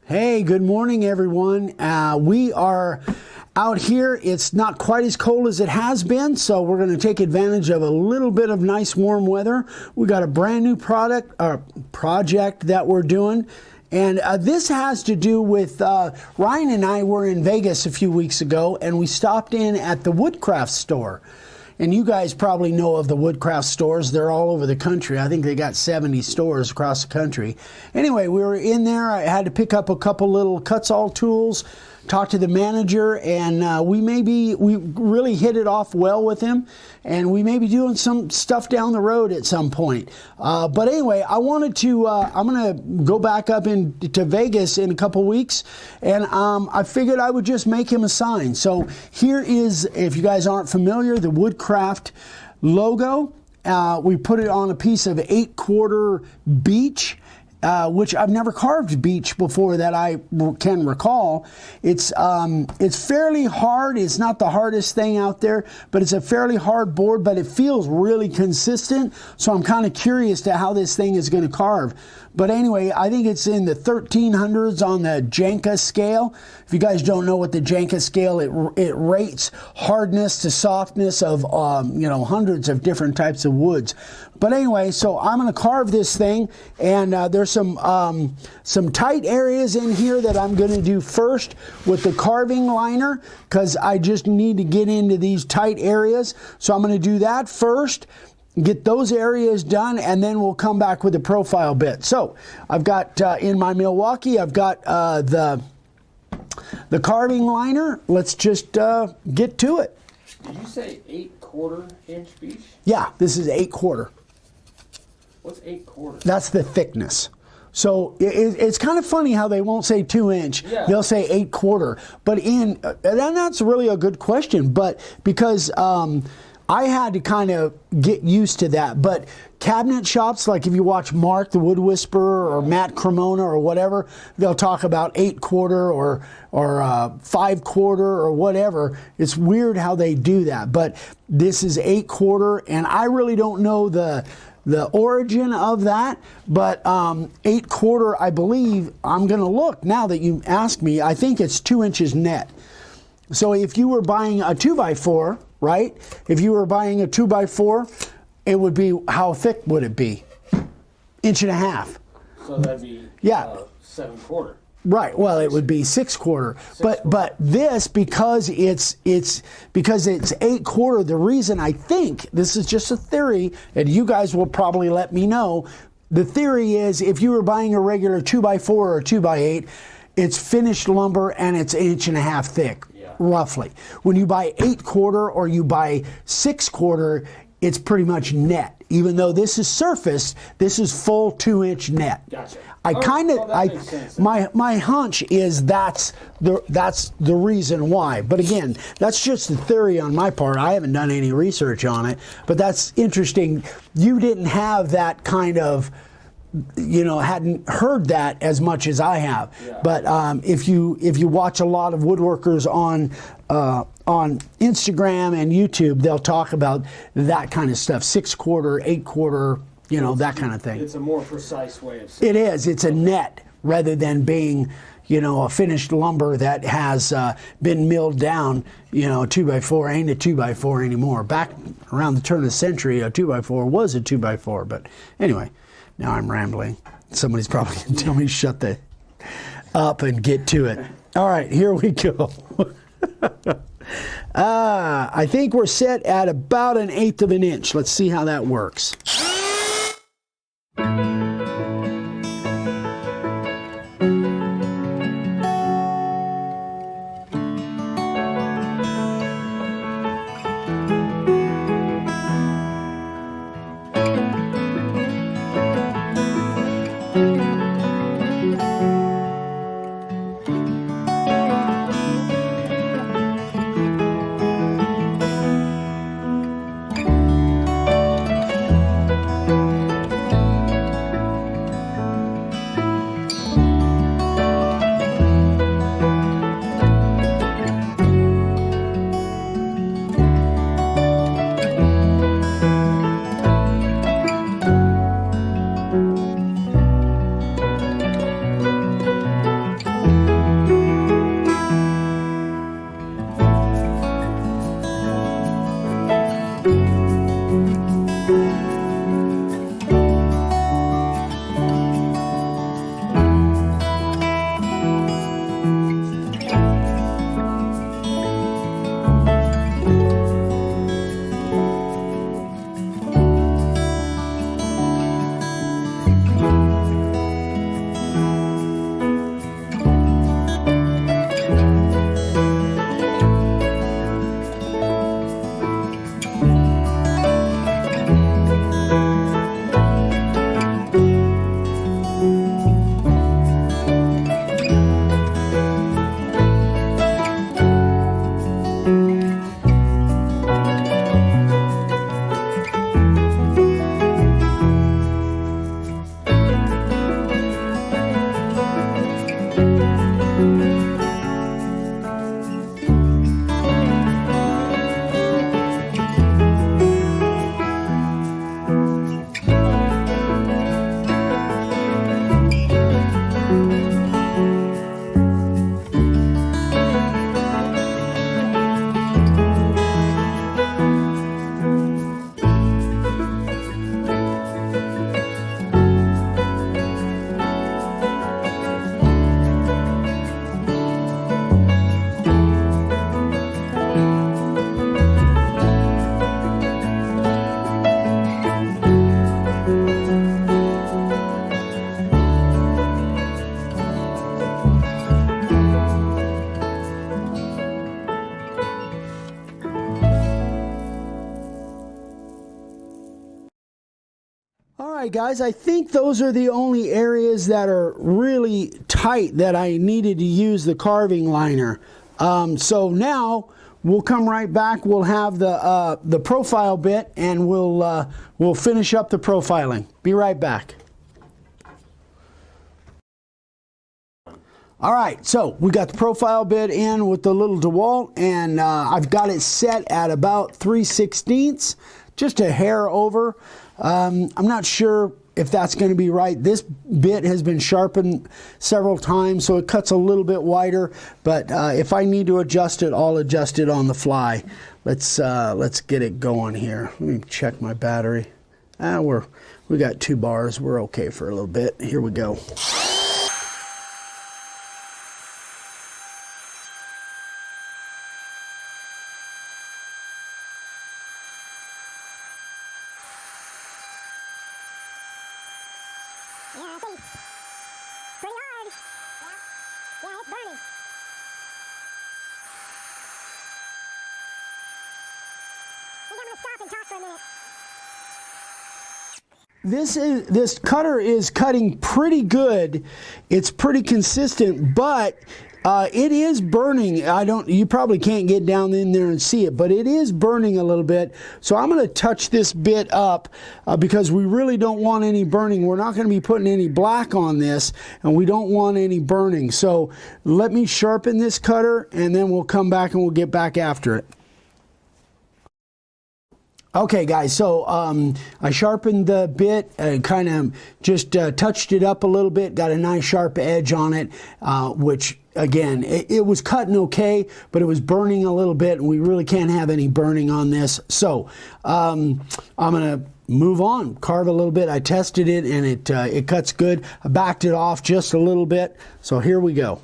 Hey, good morning, everyone. We are out here. It's not quite as cold as it has been, so we're going to take advantage of a little bit of nice warm weather. We got a brand new project that we're doing, and this has to do with Ryan and I were in Vegas a few weeks ago, and we stopped in at the Woodcraft store. And you guys probably know of the Woodcraft stores. They're all over the country. I think they got 70 stores across the country. Anyway, we were in there. I had to pick up a couple little cuts-all tools, talk to the manager, and we really hit it off well with him, and we may be doing some stuff down the road at some point. But anyway, I wanted to, I'm going to go back up into Vegas in a couple weeks, and I figured I would just make him a sign. So here is, if you guys aren't familiar, the Woodcraft logo. We put it on a piece of 8/4 beech, which I've never carved beech before that I can recall. It's fairly hard. It's not the hardest thing out there, but it's a fairly hard board, but it feels really consistent. So I'm kind of curious to how this thing is going to carve. But anyway, I think it's in the 1300s on the Janka scale. If you guys don't know what the Janka scale, it rates hardness to softness of hundreds of different types of woods. But anyway, so I'm going to carve this thing, and there's some tight areas in here that I'm going to do first with the carving liner, because I just need to get into these tight areas. So I'm going to do that first, get those areas done, and then we'll come back with the profile bit. So I've got in my Milwaukee, I've got the carving liner. Let's just get to it. Did you say 8/4 inch beech? Yeah, this is 8/4. What's 8/4? That's the thickness. So it's kind of funny how they won't say 2 inch. Yeah. They'll say 8/4. But and that's really a good question. But because I had to kind of get used to that. But cabinet shops, like if you watch Mark the Wood Whisperer or Matt Cremona or whatever, they'll talk about 8/4 or 5/4 or whatever. It's weird how they do that. But this is 8/4, and I really don't know the origin of that, but 8/4, I believe, I'm going to look now that you ask me, I think it's 2 inches net. So if you were buying a 2x4, right? If you were buying a 2x4, it would be, how thick would it be? 1.5 inches. So that'd be 7/4. Right. Well, it would be 6/4. But this, because it's 8/4, the reason I think, this is just a theory, and you guys will probably let me know. The theory is, if you were buying a regular 2x4 or 2x8, it's finished lumber and it's 1.5 inches thick, roughly. When you buy 8/4 or you buy 6/4, it's pretty much net. Even though this is surfaced, this is full 2-inch net. Gotcha. My hunch is that's the reason why. But again, that's just a theory on my part. I haven't done any research on it, but that's interesting. You didn't have that kind of, hadn't heard that as much as I have. Yeah. But if you watch a lot of woodworkers on Instagram and YouTube, they'll talk about that kind of stuff, 6/4, 8/4, that kind of thing. It's a more precise way of saying it. It is. It's a net rather than being, a finished lumber that has been milled down. 2x4 ain't a 2x4 anymore. Back around the turn of the century, a 2x4 was a 2x4. But anyway, now I'm rambling. Somebody's probably going to tell me to shut up and get to it. All right, here we go. I think we're set at about 1/8 of an inch. Let's see how that works. right, guys, I think those are the only areas that are really tight that I needed to use the carving liner. So now we'll come right back. We'll have the profile bit, and we'll finish up the profiling. Be right back. All right, so we got the profile bit in with the little DeWalt, and I've got it set at about 3/16, just a hair over. I'm not sure if that's going to be right. This bit has been sharpened several times, so it cuts a little bit wider, but if I need to adjust it, I'll adjust it on the fly. Let's get it going here. Let me check my battery. We got 2 bars. We're okay for a little bit. Here we go. This cutter is cutting pretty good. It's pretty consistent, but it is burning. You probably can't get down in there and see it, but it is burning a little bit. So I'm going to touch this bit up because we really don't want any burning. We're not going to be putting any black on this, and we don't want any burning. So let me sharpen this cutter, and then we'll come back and we'll get back after it. Okay, guys, so I sharpened the bit, kind of just touched it up a little bit, got a nice sharp edge on it, which, again, it was cutting okay, but it was burning a little bit, and we really can't have any burning on this. So I'm going to move on, carve a little bit. I tested it, and it cuts good. I backed it off just a little bit, so here we go.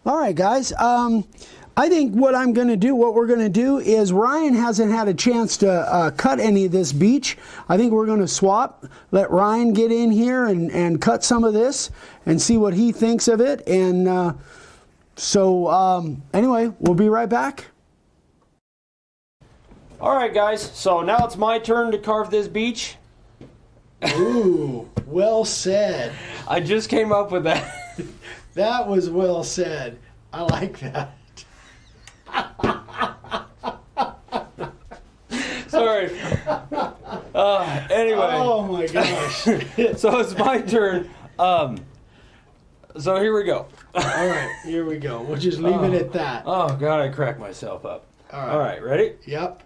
All right, guys. I think what we're going to do is Ryan hasn't had a chance to cut any of this beech. I think we're going to swap, let Ryan get in here and cut some of this and see what he thinks of it. And anyway, we'll be right back. All right, guys. So now it's my turn to carve this beech. Ooh, well said. I just came up with that. That was well said. I like that. So Sorry. Anyway. Oh my gosh. So it's my turn. So here we go. All right, here we go. We'll just leave it at that. Oh God, I cracked myself up. All right, ready? Yep.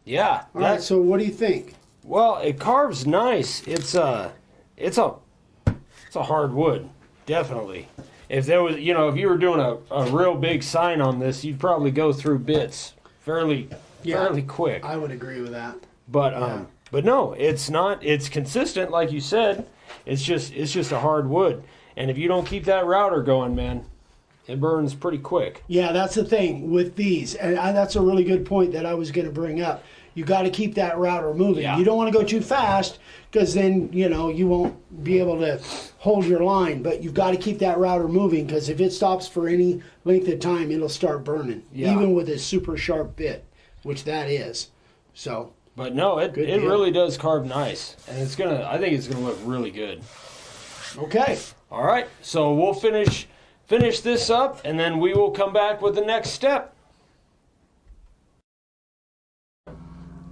Yeah. All right, so what do you think? Well, it carves nice. It's a hard wood, definitely. If there was, if you were doing a real big sign on this, you'd probably go through bits fairly quick. I would agree with that. But no, it's not. It's consistent, like you said. It's just a hard wood, and if you don't keep that router going, man, it burns pretty quick. Yeah, that's the thing with these, and that's a really good point that I was going to bring up. You got to keep that router moving. Yeah. You don't want to go too fast because then you won't be able to hold your line. But you've got to keep that router moving because if it stops for any length of time, it'll start burning. Yeah. Even with a super sharp bit, which that is. So. But no, it Good deal. really does carve nice, and I think it's gonna look really good. Okay. All right, so we'll finish this up, and then we will come back with the next step.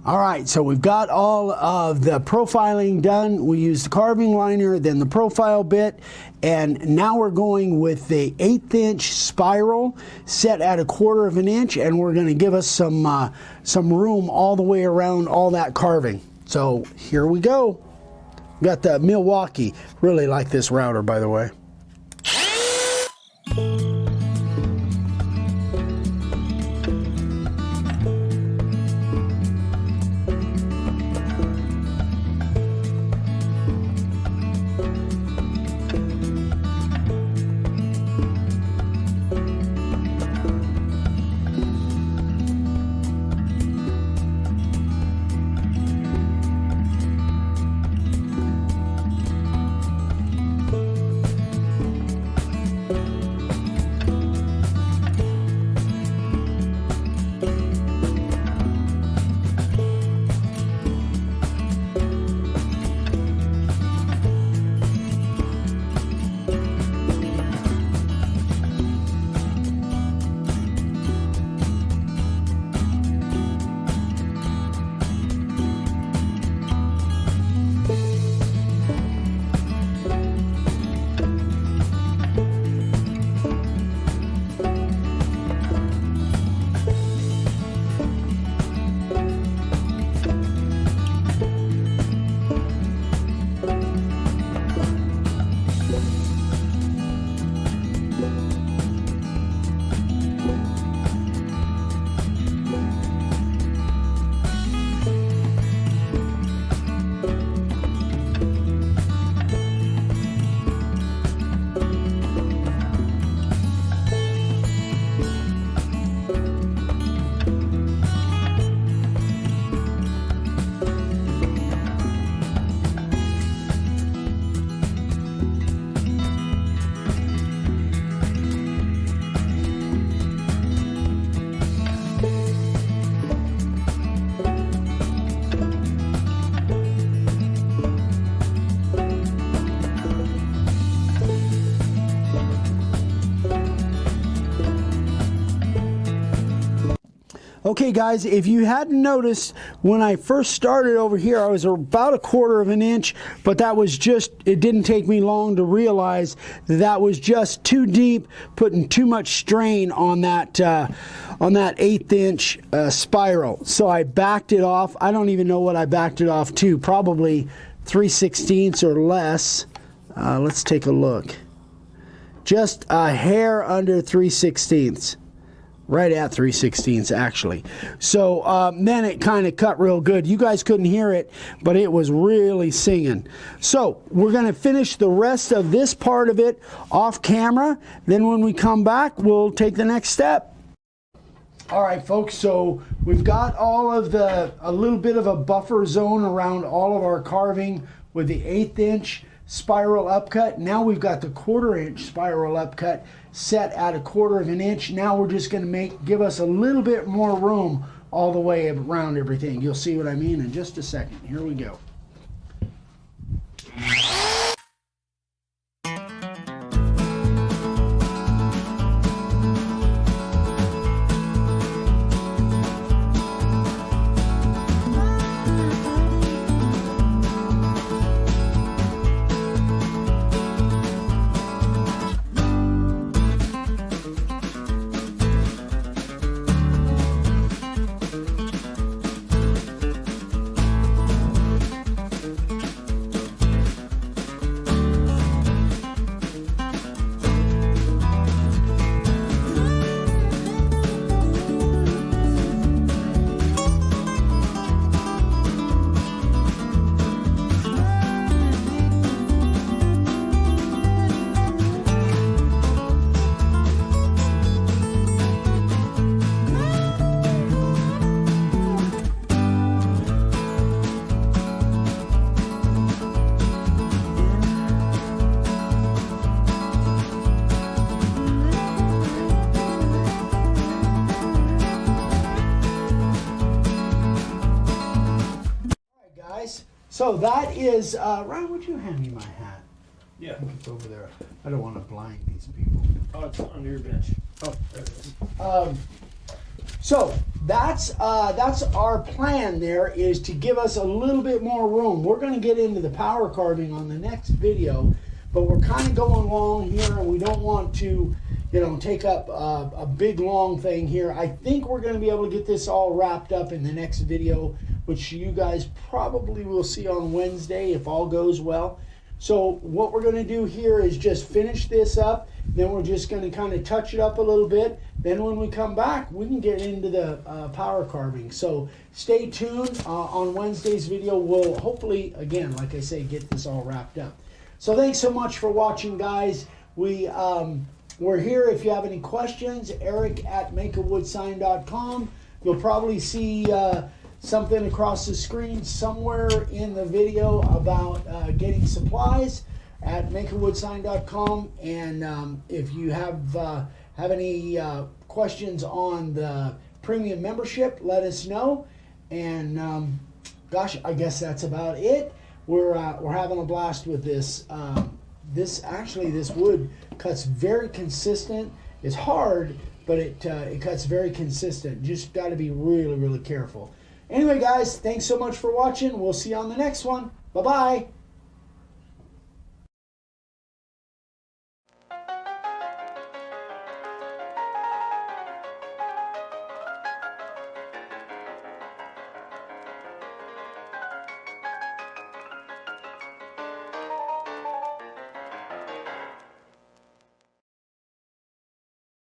All right, so we've got all of the profiling done. We used the carving liner, then the profile bit, and now we're going with the 1/8 inch spiral set at 1/4 of an inch, and we're going to give us some room all the way around all that carving. So here we go. Got the Milwaukee. Really like this router, by the way. Okay guys, if you hadn't noticed, when I first started over here, I was about 1/4 of an inch, but that was just, it didn't take me long to realize that was just too deep, putting too much strain on that 1/8 inch spiral. So I backed it off. I don't even know what I backed it off to, probably 3/16 or less. Let's take a look. Just a hair under 3/16. Right at 3/16 actually. So then it kind of cut real good. You guys couldn't hear it, but it was really singing. So we're going to finish the rest of this part of it off camera. Then when we come back, we'll take the next step. All right, folks, so we've got all of a little bit of a buffer zone around all of our carving with the 1/8 inch spiral upcut. Now we've got the 1/4 inch spiral upcut set at 1/4 of an inch. Now we're just going to give us a little bit more room all the way around everything. You'll see what I mean in just a second. Here we go. So that is, Ryan, would you hand me my hat? Yeah. It's over there. I don't want to blind these people. Oh, it's under your bench. Oh, there it is. So that's our plan there, is to give us a little bit more room. We're going to get into the power carving on the next video, but we're kind of going along here, and we don't want to, take up a big long thing here. I think we're going to be able to get this all wrapped up in the next video, which you guys probably will see on Wednesday if all goes well. So what we're going to do here is just finish this up. Then we're just going to kind of touch it up a little bit. Then when we come back, we can get into the power carving. So stay tuned. On Wednesday's video, we'll hopefully, again, like I say, get this all wrapped up. So thanks so much for watching, guys. We're here if you have any questions. Eric@makeawoodsign.com. You'll probably see something across the screen somewhere in the video about getting supplies at makeawoodsign.com. And if you have any questions on the premium membership, let us know. And gosh, I guess that's about it. We're having a blast with this. This wood cuts very consistent. It's hard, but it cuts very consistent. Just got to be really, really careful. Anyway, guys, thanks so much for watching. We'll see you on the next one. Bye-bye.